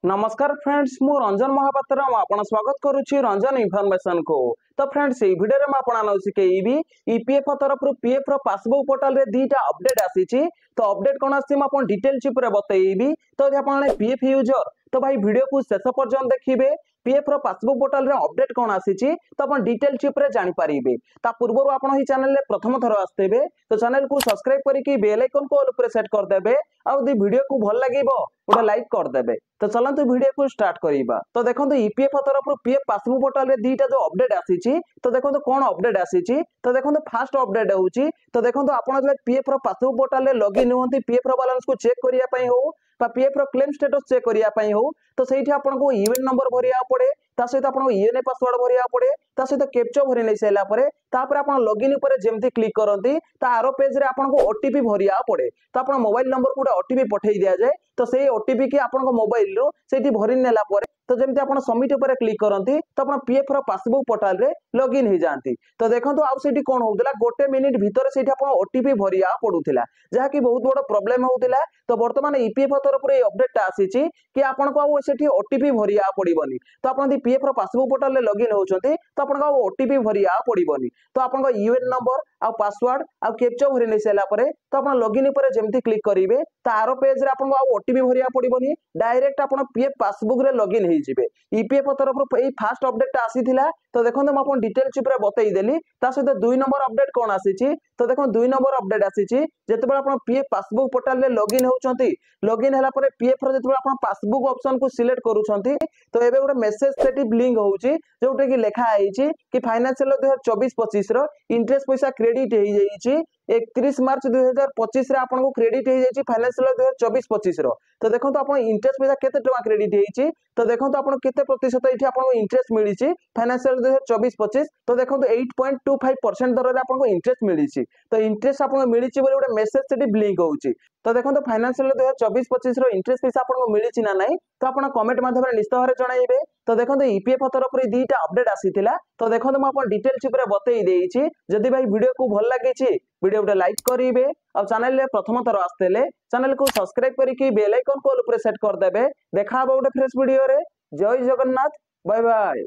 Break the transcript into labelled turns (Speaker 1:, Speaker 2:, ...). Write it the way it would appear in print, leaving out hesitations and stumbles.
Speaker 1: नमस्कार फ्रेंड्स मु रंजन महापात्र आपण स्वागत करुच्ची रंजन इनफॉरमेशन को। तो फ्रेंड्स ये वीडियो में आपन शिखेबी ईपीएफ तरफ पीएफ पासबुक पोर्टल रे दीटा अपडेट आसी। तो अपडेट कौन आसान डिटेल चिप रे बतईबी। तो यदि आप पीएफ यूजर तो भाई वीडियो को शेष पर्यंत देखिए पीएफ पासबुक पोर्टल रे अपडेट कौन आसी तो आप डिटेल चिप रे जानि पारिबे। ता पूर्व आपण ही चैनल रे प्रथम थर आस्तेबे तो चैनल को सब्सक्राइब करके बेल आइकन को ऑल पर सेट कर देबे आ यदि वीडियो को भल लागिबो गोटे लाइक कर देबे। तो चलते वीडियो को स्टार्ट करिबा। तो देखो ईपीएफ तरफ पीएफ पासबुक पोर्टल रे दीटा जो अपडेट आसी तो देखो कौन अपडेट आसी। तो देखो फास्ट अपडेट होउची। तो देखो आपण जे पीएफ पासबुक पोर्टल रे लॉगिन होंती पीएफ बैलेंस को चेक करिया पई हो पीएफ क्लेम स्टेटस चेक करिया पई हो तो सेठी आपनको यूएन नंबर भरिया पड़े ता सहित आपन यूएन पासवर्ड भरिया पड़े ता सहित कैप्चा भरि नै सैला परे तापर आपन लॉगिन ऊपर जेमति क्लिक करंती ता आरो पेज रे आपनको ओटीपी भरिया पड़े। तो आपन मोबाइल नंबर को ओटीपी पठेई दिया जाए तो सेही ओटीपी की आपनको मोबाइल रो सेठी भरि नेला परे तो जेमति आपन सबमिट ऊपर क्लिक करंती तो आपन पीएफ रो पासबुक पोर्टल रे लॉगिन हो जांती। तो देखंतु आ सेठी कोन होउतला गोटे मिनिट भीतर सेठी आपन ओटीपी भरिया पडुथिला जहा कि बहुत बड़ प्रॉब्लम होउतिला। तो वर्तमान ईपीएफ तरफ रे अपडेट आसीची कि आपनको आ सेठी ओटीपी भरिया पड़िबनी। तो आपन दी पीएफ रो पासबुक पोर्टल रे लॉगिन होउचंती तो आपनको ओटीपी भरिया पड़िबनी। तो आपनको यूएन नंबर आ पासवर्ड आ कैप्चा भरि नै सेला परे तो आपन लॉगिन ऊपर जेमति क्लिक करिवे तारो पेज रे आपनको आ ओटीपी भरिया पड़िबनी डायरेक्ट आपन पीएफ पासबुक रे लॉगिन हे जिवे। ईपीएफ तरफ रो ए फास्ट अपडेट आसीथिला। तो देखंतु म आपन डिटेल चिप रे बतई देली ता सहित दुई नंबर अपडेट कोन आसीची। तो देखो दुई नंबर अपडेट आसीची जेतेबेला आपन पीएफ पासबुक पोर्टल रे लॉगिन होउचंती लॉगिन हला परे पीएफ रो जेतेबेला आपन पासबुक ऑप्शन को सिलेक्ट करूचंती तो एबे गोटे मेसेज सेटी लिंक होउची जोटे कि लेखा आइची कि फाइनेंशियल 2024-25 रो इंटरेस्ट पैसा क्रेडिट हे जाईची 31 मार्च 2025 रे आपन को क्रेडिट हे जाईची फाइनेंशियल 2024-25 रो। तो देखंतु आपन इंटरेस्ट पैसा केते टका क्रेडिट हेची तो देखंतु आपन केते प्रतिशत एठी आपन को इंटरेस्ट मिलिची फाइनेंशियल 2024-25 तो देखंतु 8.25% दर रे आपन को इंटरेस्ट मिलिची। तो इंटरेस्ट आपन को मिलिची बोले गोटे मेसेज सेटी लिंक होउची। तो देखो फाइनेंशियल 2024-25 रो इंटरेस्ट पैसा आपको मिली ना नहीं तो आप कमेंट माध्यम निश्चित भाव जनइबे। तो देखो ईपीएफ तरफ दीटा अपडेट आसीथिला। तो देखो मुझे डिटेल चिप रे बतई देइछि जदि भाई वीडियो को भल लागिछि वीडियो को लाइक करिवे और चैनल रे प्रथम थर आस्तेले चैनल को सब्सक्राइब करके बेल आइकन को ऑल पर सेट कर देबे। देखा गोटे फ्रेश वीडियो रे। जय जगन्नाथ बाय बाय।